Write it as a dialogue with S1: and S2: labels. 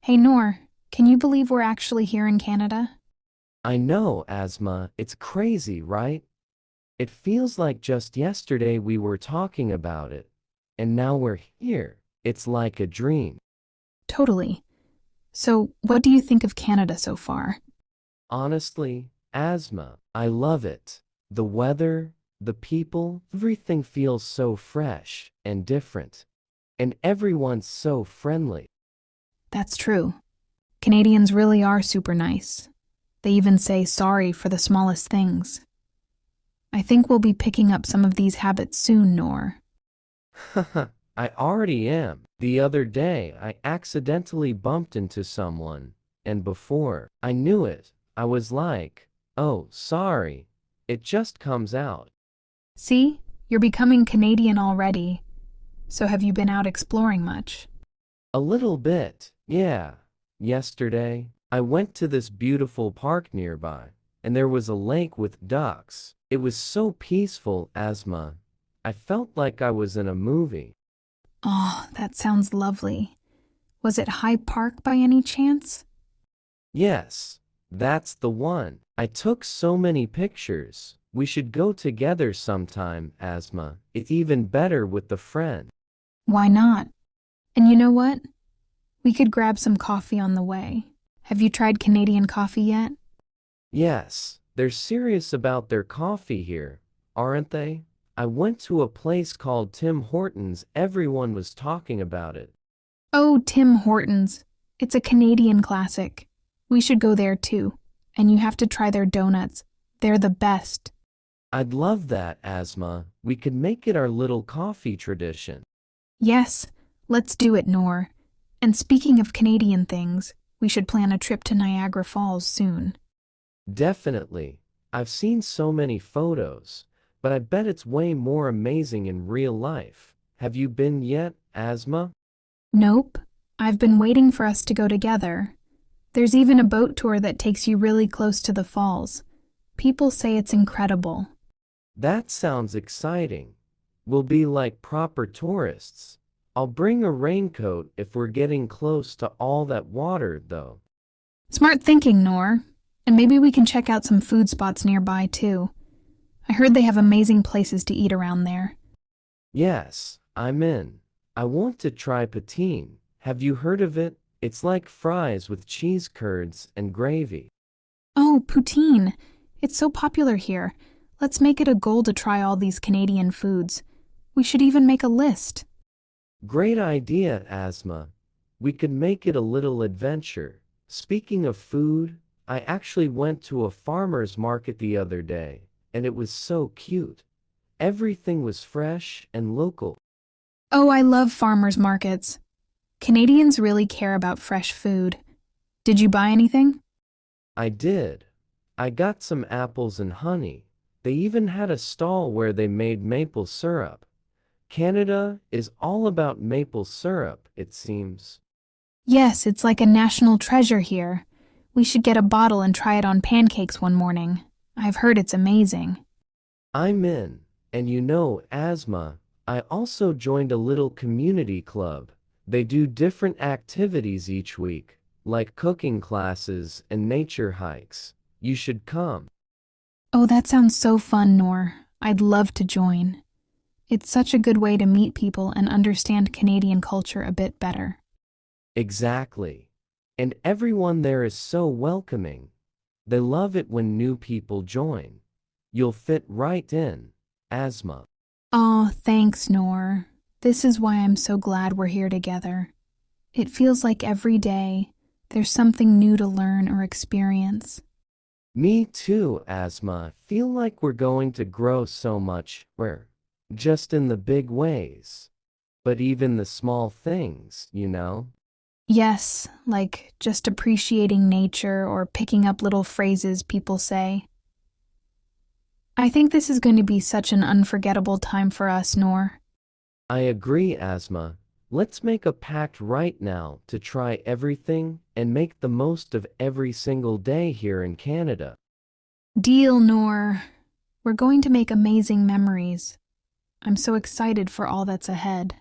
S1: Hey Noor, can you believe we're actually here in Canada?
S2: I know, Asma, it's crazy, right? It feels like just yesterday we were talking about it, and now we're here. It's like a dream.
S1: Totally. So, what do you think of Canada so far?
S2: Honestly, Asma, I love it. The weather, the people, everything feels so fresh and different. And everyone's so friendly.
S1: That's true. Canadians really are super nice. They even say sorry for the smallest things. I think we'll be picking up some of these habits soon, Noor.
S2: I already am. The other day, I accidentally bumped into someone, and before I knew it, I was like, oh, sorry. It just comes out.
S1: See? You're becoming Canadian already. So, have you been out exploring much?
S2: A little bit, yeah. Yesterday, I went to this beautiful park nearby, and there was a lake with ducks. It was so peaceful, Asma. I felt like I was in a movie.
S1: Oh, that sounds lovely. Was it High Park by any chance?
S2: Yes, that's the one. I took so many pictures. We should go together sometime, Asma. It's even better with a friend.
S1: Why not? And you know what? We could grab some coffee on the way. Have you tried Canadian coffee yet?
S2: Yes, they're serious about their coffee here, aren't they? I went to a place called Tim Hortons. Everyone was talking about it.
S1: Oh, Tim Hortons. It's a Canadian classic. We should go there too. And you have to try their donuts. They're the best.
S2: I'd love that, Asma. We could make it our little coffee tradition.
S1: Yes, let's do it, Noor. And speaking of Canadian things, we should plan a trip to Niagara Falls soon.
S2: Definitely. I've seen so many photos, but I bet it's way more amazing in real life. Have you been yet, Asma?
S1: Nope. I've been waiting for us to go together. There's even a boat tour that takes you really close to the falls. People say it's incredible.
S2: That sounds exciting. We'll be like proper tourists. I'll bring a raincoat if we're getting close to all that water, though.
S1: Smart thinking, Noor. And maybe we can check out some food spots nearby, too. I heard they have amazing places to eat around there.
S2: Yes, I'm in. I want to try poutine. Have you heard of it? It's like fries with cheese curds and gravy.
S1: Oh, poutine. It's so popular here. Let's make it a goal to try all these Canadian foods. We should even make a list.
S2: Great idea, Asma. We could make it a little adventure. Speaking of food, I actually went to a farmer's market the other day, and it was so cute. Everything was fresh and local.
S1: Oh, I love farmers markets. Canadians really care about fresh food. Did you buy anything?
S2: I did. I got some apples and honey. They even had a stall where they made maple syrup. Canada is all about maple syrup, it seems.
S1: Yes, it's like a national treasure here. We should get a bottle and try it on pancakes one morning. I've heard it's amazing.
S2: I'm in. And you know, Asma, I also joined a little community club. They do different activities each week, like cooking classes and nature hikes. You should come.
S1: Oh, that sounds so fun, Noor. I'd love to join. It's such a good way to meet people and understand Canadian culture a bit better.
S2: Exactly. And everyone there is so welcoming. They love it when new people join. You'll fit right in, Asma.
S1: Aw, thanks, Noor. This is why I'm so glad we're here together. It feels like every day there's something new to learn or experience.
S2: Me too, Asma. Feel like we're going to grow so much, we're just in the big ways. But even the small things, you know?
S1: Yes, like just appreciating nature or picking up little phrases people say. I think this is going to be such an unforgettable time for us, Noor.
S2: I agree, Asma. Let's make a pact right now to try everything and make the most of every single day here in Canada.
S1: Deal, Noor. We're going to make amazing memories. I'm so excited for all that's ahead.